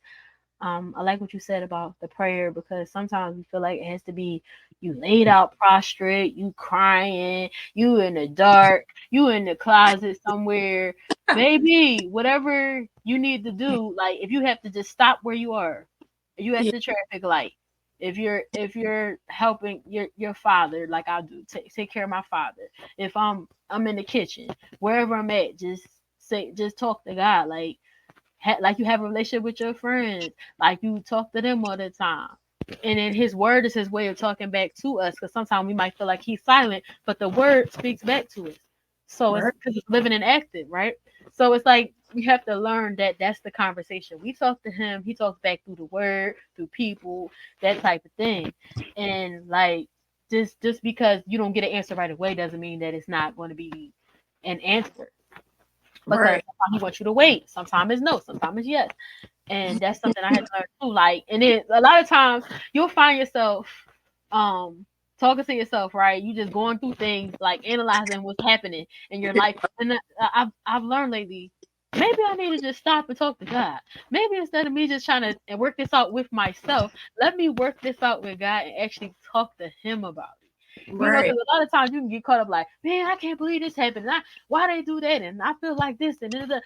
I like what you said about the prayer because sometimes we feel like it has to be you laid out prostrate, you crying, you in the dark, you in the closet somewhere. Baby, whatever you need to do, like if you have to just stop where you are, you at Yeah, the traffic light. If you're helping your father like I do, take care of my father. If I'm in the kitchen, wherever I'm at, just talk to God like you have a relationship with your friends, like you talk to them all the time. And then his word is his way of talking back to us because sometimes we might feel like he's silent, but the word speaks back to us. So it's right, because it's living and active, right? So it's like we have to learn that that's the conversation. We talk to him, he talks back through the word, through people, that type of thing. And like just because you don't get an answer right away doesn't mean that it's not going to be an answer because right, sometimes he wants you to wait. Sometimes it's no, sometimes it's yes. And that's something I had to learn too. Like, and then a lot of times you'll find yourself talking to yourself, right? You just going through things, like analyzing what's happening in your life. And I've learned lately, maybe I need to just stop and talk to God. Maybe instead of me just trying to and work this out with myself, let me work this out with God and actually talk to Him about it. right, Because a lot of times you can get caught up like, man, I can't believe this happened. Why they do that? And I feel like this and then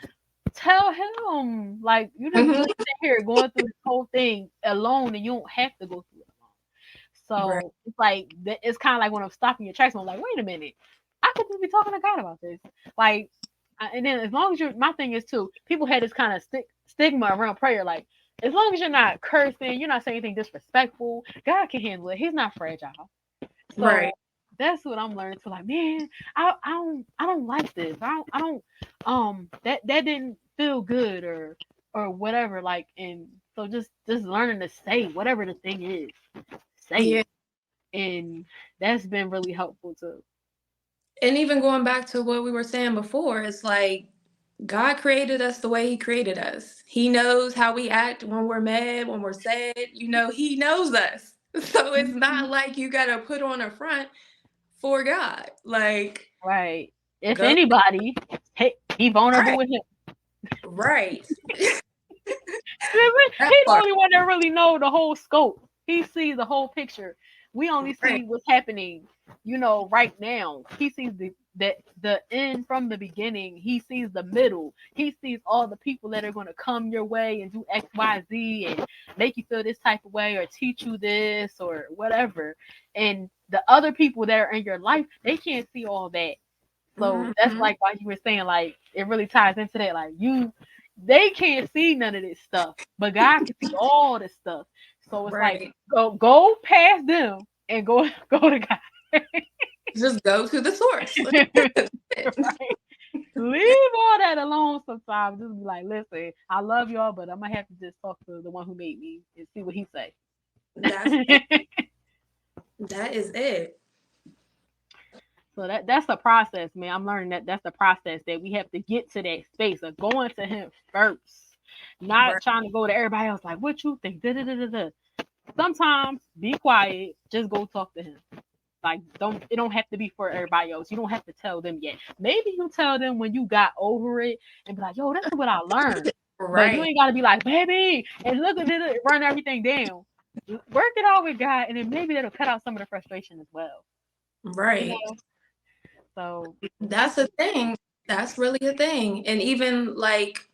tell him. Like you just hmm really sit here going through this whole thing alone, and you don't have to go through it alone. right, So it's like it's kind of like when I'm stopping your tracks, I'm like, wait a minute, I could just be talking to God about this. Like, and then as long as you're, my thing is too, people had this kind of stigma around prayer, like. As long as you're not cursing, you're not saying anything disrespectful, God can handle it. He's not fragile. So right. that's what I'm learning to like, man, I don't like this. I don't that didn't feel good or whatever. Like and so just learning to say whatever the thing is, say Yeah. it. And that's been really helpful too. And even going back to what we were saying before, it's like God created us the way he created us. He knows how we act when we're mad, when we're sad. He knows us. So it's Mhm. not like you got to put on a front for God. Like, Right. If go. anybody, hey, be vulnerable Right. with him. Right. He That the part. only one that really know the whole scope. He sees the whole picture. We only Right. see what's happening, right now. He sees that the end from the beginning. He sees the middle. He sees all the people that are going to come your way and do X, Y, Z and make you feel this type of way or teach you this or whatever. And the other people that are in your life, they can't see all that. So that's Mm-hmm. like why you were saying like it really ties into that. Like you, they can't see none of this stuff, but God can see all this stuff. So it's like Right. go past them and go go to God. Just go to the source. Right? Leave all that alone sometimes. Just be like, listen, I love y'all, but I'm gonna have to just talk to the one who made me and see what he say. That's it. That is it. So that's the process, man. I'm learning that that's the process that we have to get to that space of going to him first, not Right. trying to go to everybody else. Like, what you think? Da, da, da, da, da. Sometimes be quiet, just go talk to him. Like, don't it don't have to be for everybody else. You don't have to tell them yet. Maybe you tell them when you got over it and be like, yo, this is what I learned. But you Right. ain't gotta be like, baby, and look at it, run everything down. Work it out with God, and then maybe that'll cut out some of the frustration as well. You Right. know. So that's That's a thing. That's really a thing. And even like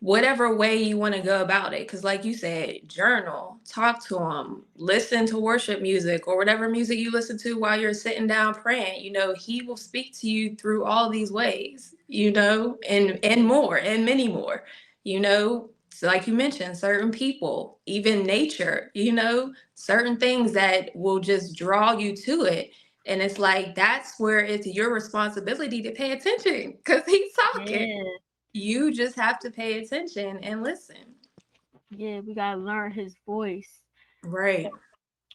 whatever way you want to go about it. Because, like you said, journal, talk to him, listen to worship music or whatever music you listen to while you're sitting down praying. He will speak to you through all these ways, and more and many more. So like you mentioned, certain people, even nature, certain things that will just draw you to it. And it's like that's where it's your responsibility to pay attention because he's talking. yeah, You just have to pay attention and listen. yeah, we gotta learn his voice. Right.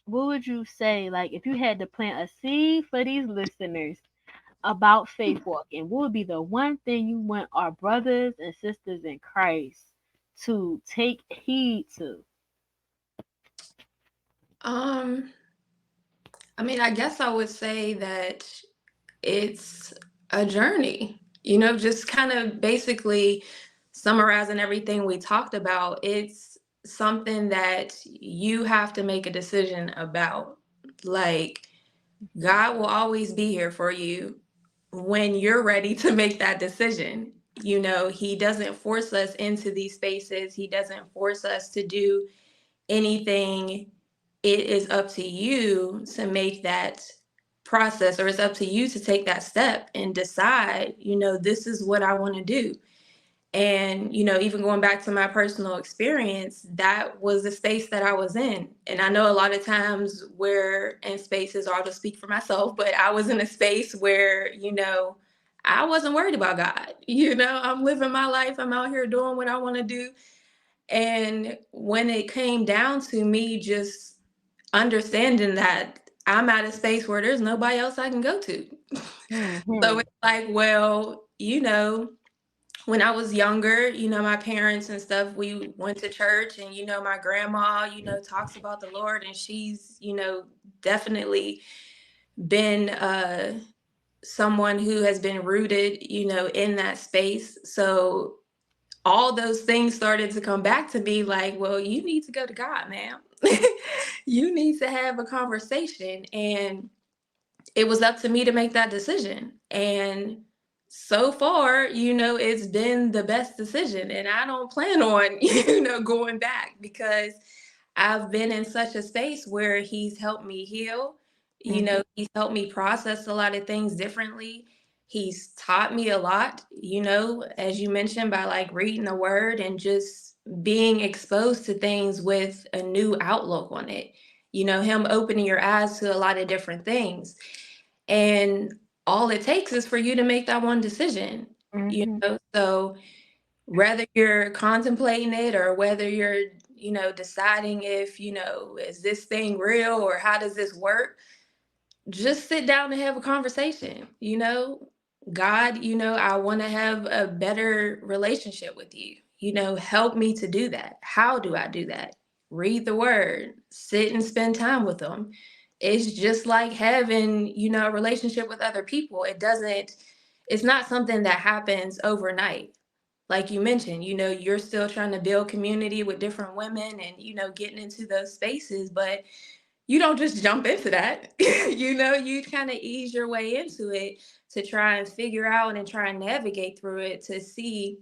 What would you say, like, if you had to plant a seed for these listeners about faith walking, what would be the one thing you want our brothers and sisters in Christ to take heed to? Um, I mean, I guess I would say that it's a journey, just kind of basically summarizing everything we talked about. It's something that you have to make a decision about. Like, God will always be here for you when you're ready to make that decision. He doesn't force us into these spaces, He doesn't force us to do anything. It is up to you to make that process, or it's up to you to take that step and decide, this is what I want to do. And, even going back to my personal experience, that was the space that I was in. And I know a lot of times we're in spaces, or I'll just speak for myself, but I was in a space where, I wasn't worried about God. I'm living my life, I'm out here doing what I want to do. And when it came down to me just understanding that I'm at a space where there's nobody else I can go to. So Mm-hmm. it's like, well, when I was younger, my parents and stuff, we went to church, and, my grandma, talks about the Lord, and she's, definitely been someone who has been rooted, in that space. So all those things started to come back to me like, well, you need to go to God, ma'am. You need to have a conversation. And it was up to me to make that decision. And so far, it's been the best decision. And I don't plan on, going back, because I've been in such a space where he's helped me heal. Mm-hmm. He's helped me process a lot of things differently. He's taught me a lot, as you mentioned, by like reading the word and just being exposed to things with a new outlook on it. Him opening your eyes to a lot of different things. And all it takes is for you to make that one decision, Mm-hmm. So whether you're contemplating it, or whether you're, deciding if, is this thing real, or how does this work? Just sit down and have a conversation. God, I want to have a better relationship with you. Help me to do that. How do I do that? Read the word, sit and spend time with them. It's just like having, a relationship with other people. It's not something that happens overnight. Like you mentioned, you're still trying to build community with different women, and, getting into those spaces, but you don't just jump into that. You kind of ease your way into it to try and figure out and try and navigate through it to see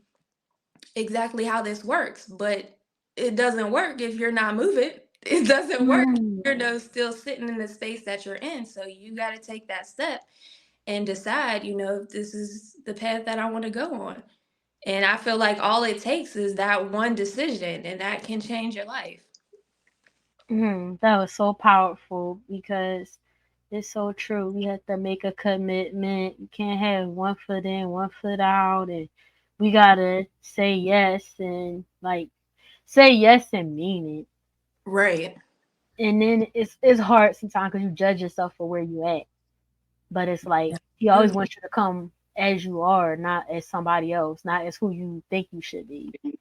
exactly how this works. But it doesn't work if you're not moving. It doesn't work if Mm. you're still sitting in the space that you're in. So you got to take that step and decide, if this is the path that I want to go on. And I feel like all it takes is that one decision, and that can change your life. That was so powerful because it's so true. We have to make a commitment. You can't have one foot in, one foot out, and we gotta say yes and like say yes and mean it. Right. And then it's hard sometimes because you judge yourself for where you at. But it's like he always Mm. wants you to come as you are, not as somebody else, not as who you think you should be. Mm.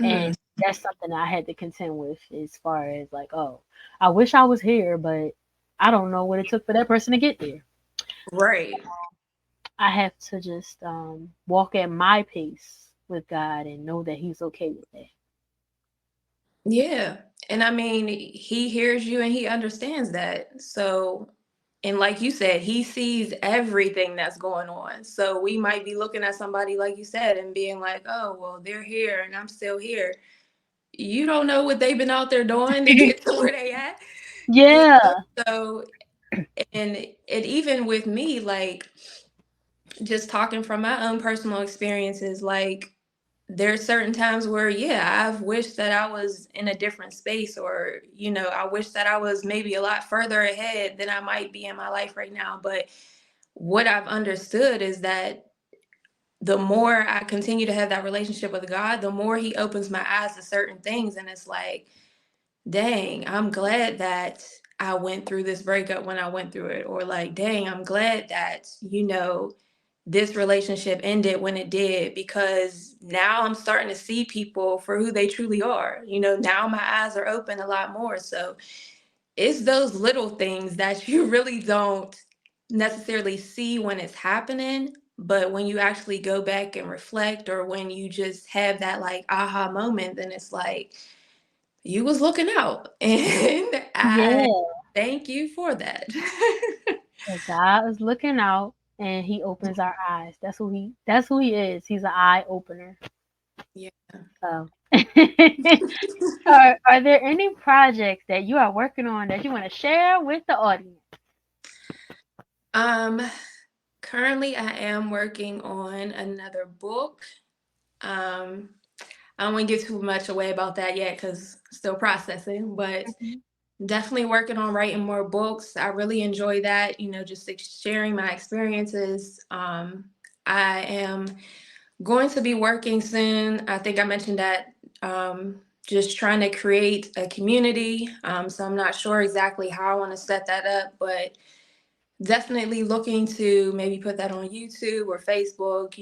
And that's something I had to contend with as far as like, oh, I wish I was here, but I don't know what it took for that person to get there. Right. I have to just walk at my pace with God and know that He's okay with that. Yeah. And I mean, he hears you and he understands that. So, and like you said, he sees everything that's going on. So we might be looking at somebody, like you said, and being like, oh, well, they're here and I'm still here. You don't know what they've been out there doing to get to where they at. You Yeah, So, and even with me, like just talking from my own personal experiences, like there's certain times where, yeah, I've wished that I was in a different space, or I wish that I was maybe a lot further ahead than I might be in my life right now. But what I've understood is that the more I continue to have that relationship with God, the more he opens my eyes to certain things, and it's like, dang, I'm glad that I went through this breakup when I went through it. Or like, dang, I'm glad that, this relationship ended when it did, because now I'm starting to see people for who they truly are. Now my eyes are open a lot more. So it's those little things that you really don't necessarily see when it's happening. But when you actually go back and reflect, or when you just have that like aha moment, then it's like, you was looking out. And I yeah. thank you for that. God is looking out and He opens our eyes. That's who He is. He's an eye opener. Yeah. So are there any projects that you are working on that you want to share with the audience? Um, Currently I am working on another book. Um, I don't want to give too much away about that yet because still processing, but Mhm. definitely working on writing more books. I really enjoy that, just sharing my experiences. I am going to be working soon. I think I mentioned that. Just trying to create a community. So I'm not sure exactly how I want to set that up, but definitely looking to maybe put that on YouTube or Facebook,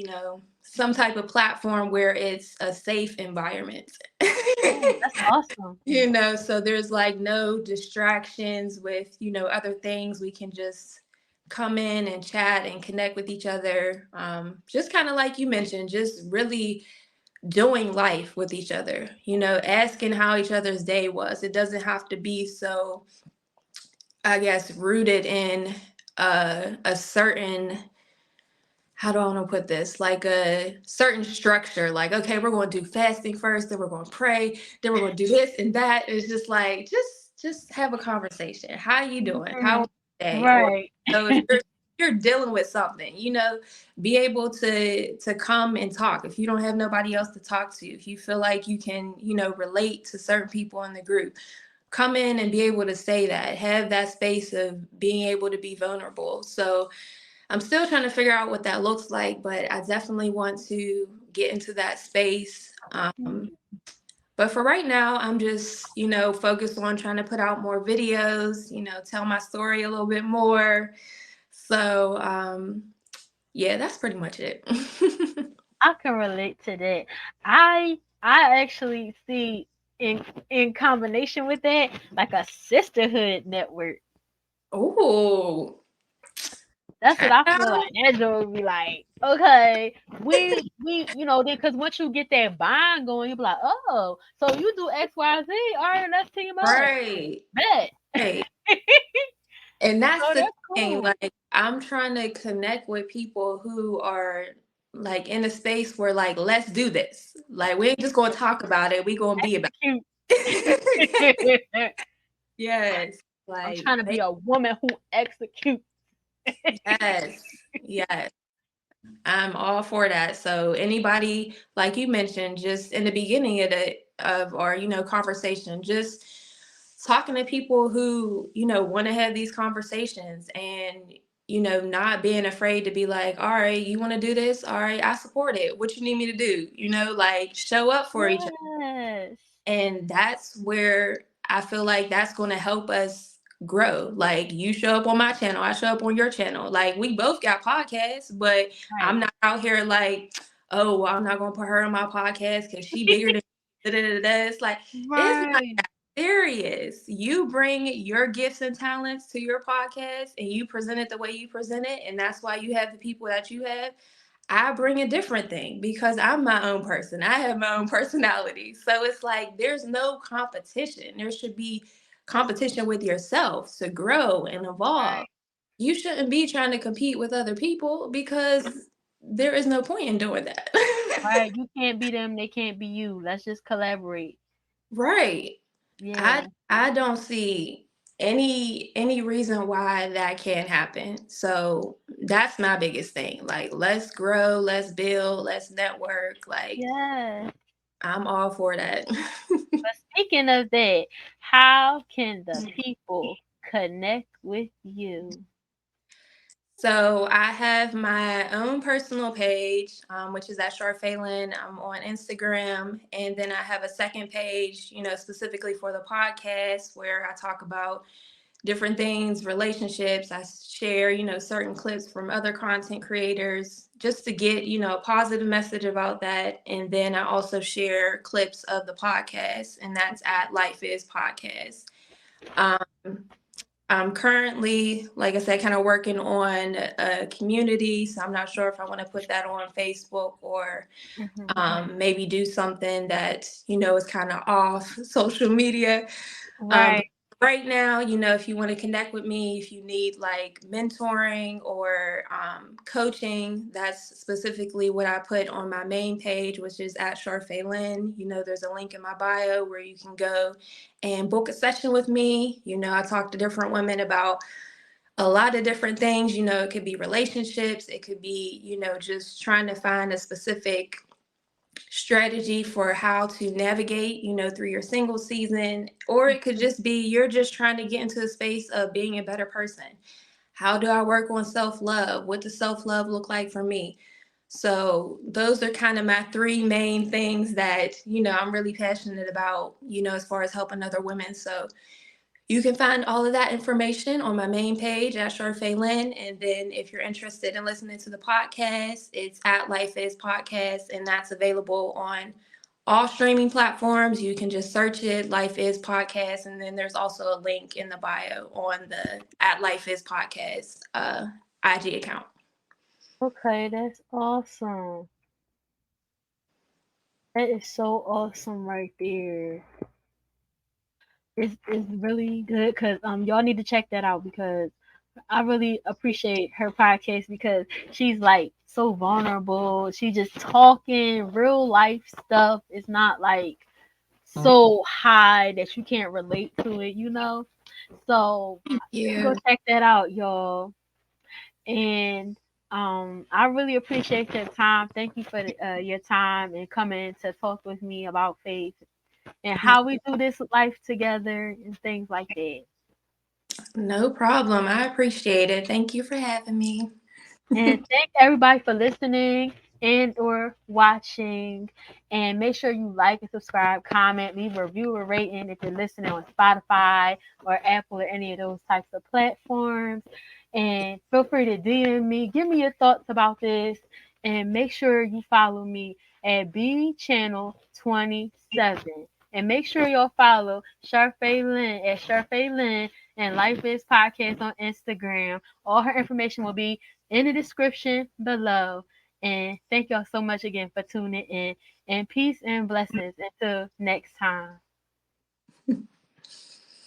some type of platform where it's a safe environment. Oh, that's awesome. So there's like no distractions with, other things. We can just come in and chat and connect with each other. Just kind of like you mentioned, just really doing life with each other, asking how each other's day was. It doesn't have to be so, I guess, rooted in a certain, how do I want to put this? Like a certain structure. Like, okay, we're going to do fasting first, then we're going to pray, then we're going to do this and that. It's just like, just have a conversation. How you doing? How Mhm. was your day? Or Right. if you're dealing with something, be able to come and talk. If you don't have nobody else to talk to, if you feel like you can, relate to certain people in the group, come in and be able to say that, have that space of being able to be vulnerable. So I'm still trying to figure out what that looks like, but I definitely want to get into that space. But for right now, I'm just, focused on trying to put out more videos, tell my story a little bit more. So, yeah, that's pretty much it. I can relate to that. I actually see in combination with that like a sisterhood network. Oh, That's what check I it feel out. like. That joke would be like, okay, we because once you get that bond going, you be like, oh, so you do X, Y, Z. All right, let's team up. Right. Bet. Right. And that's So the that's thing. cool. Like, I'm trying to connect with people who are like in a space where, like, let's do this. Like, we ain't just gonna talk about it, we gonna be about Execute. it. Yes. I'm Like, trying to be a woman who executes. yes. Yes. I'm all for that. So anybody, like you mentioned, just in the beginning of or conversation, just talking to people who want to have these conversations, and not being afraid to be like, all right, you want to do this, all right, I support it, what you need me to do, like, show up for each other. Yes. And that's where I feel like that's going to help us grow. Like, you show up on my channel, I show up on your channel. Like, we both got podcasts, but I'm Right. not out here like, oh, well, I'm not going to put her on my podcast because she bigger than da, da, da, da. It's like, it's not Right. that serious. You bring your gifts and talents to your podcast and you present it the way you present it. And that's why you have the people that you have. I bring a different thing because I'm my own person. I have my own personality. So it's like there's no competition. There should be competition with yourself to grow and evolve. Right. You shouldn't be trying to compete with other people because there is no point in doing that. Right. You can't be them, they can't be you. Let's just collaborate. Right. I Yeah. I don't see any reason why that can't happen. So that's my biggest thing. Like, let's grow, let's build, let's network. Like, Yeah. I'm all for that. But speaking of that, how can the people connect with you? So I have my own personal page, which is at Charfaye Lynn. I'm on Instagram, and then I have a second page, specifically for the podcast, where I talk about different things, relationships. I share, certain clips from other content creators just to get, a positive message about that. And then I also share clips of the podcast, and that's at Life is Podcast. Um, I'm currently, like I said, kind of working on a community. So I'm not sure if I want to put that on Facebook or Hmm. maybe do something that, is kind of off social media. Right. But right now, if you want to connect with me, if you need like mentoring or coaching, that's specifically what I put on my main page, which is at Charfaye Lynn. There's a link in my bio where you can go and book a session with me. I talk to different women about a lot of different things. It could be relationships, it could be, just trying to find a specific strategy for how to navigate, through your single season, or it could just be you're just trying to get into a space of being a better person. How do I work on self-love? What does self-love look like for me? So those are kind of my three main things that, I'm really passionate about, as far as helping other women. So you can find all of that information on my main page at Charfaye Lynn. And then if you're interested in listening to the podcast, it's at Life is Podcast, and that's available on all streaming platforms. You can just search it, Life is Podcast. And then there's also a link in the bio on the at Life is Podcast IG account. Okay, that's awesome. That is so awesome right there. It's really good because y'all need to check that out because I really appreciate her podcast because she's like so vulnerable. She just talking real life stuff. It's not like so high that you can't relate to it. So go Yeah. check that out, y'all. And I really appreciate your time. Thank you for your time and coming to talk with me about faith and how we do this life together and things like that. No problem. I appreciate it. Thank you for having me. And thank everybody for listening and or watching. And make sure you like and subscribe, comment, leave a review or rating if you're listening on Spotify or Apple or any of those types of platforms. And feel free to DM me. Give me your thoughts about this. And make sure you follow me at B Channel 27. And make sure y'all follow Charfaye Lynn at Charfaye Lynn and Life is Podcast on Instagram. All her information will be in the description below. And thank y'all so much again for tuning in. And peace and blessings until next time.